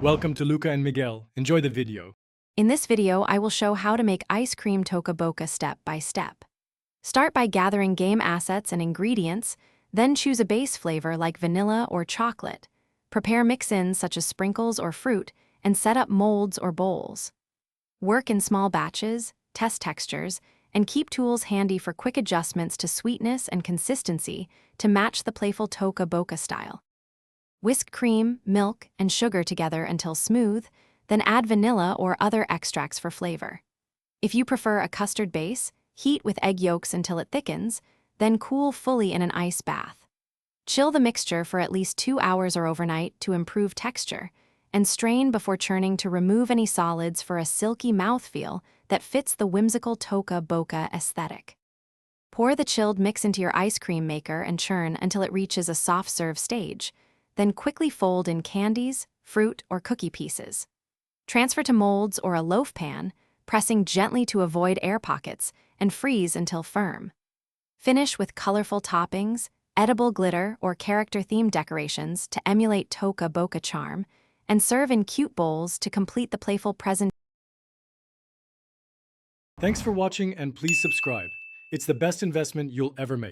Welcome to Luca and Miguel. Enjoy the video. In this video, I will show how to make ice cream Toca Boca step by step. Start by gathering game assets and ingredients, then choose a base flavor like vanilla or chocolate. Prepare mix-ins such as sprinkles or fruit, and set up molds or bowls. Work in small batches, test textures, and keep tools handy for quick adjustments to sweetness and consistency to match the playful Toca Boca style. Whisk cream, milk, and sugar together until smooth, then add vanilla or other extracts for flavor. If you prefer a custard base, heat with egg yolks until it thickens, then cool fully in an ice bath. Chill the mixture for at least 2 hours or overnight to improve texture, and strain before churning to remove any solids for a silky mouthfeel that fits the whimsical Toca Boca aesthetic. Pour the chilled mix into your ice cream maker and churn until it reaches a soft serve stage, then quickly fold in candies, fruit, or cookie pieces. Transfer to molds or a loaf pan, pressing gently to avoid air pockets, and freeze until firm. Finish with colorful toppings, edible glitter, or character-themed decorations to emulate Toca Boca charm, and serve in cute bowls to complete the playful presentation. Thanks for watching and please subscribe. It's the best investment you'll ever make.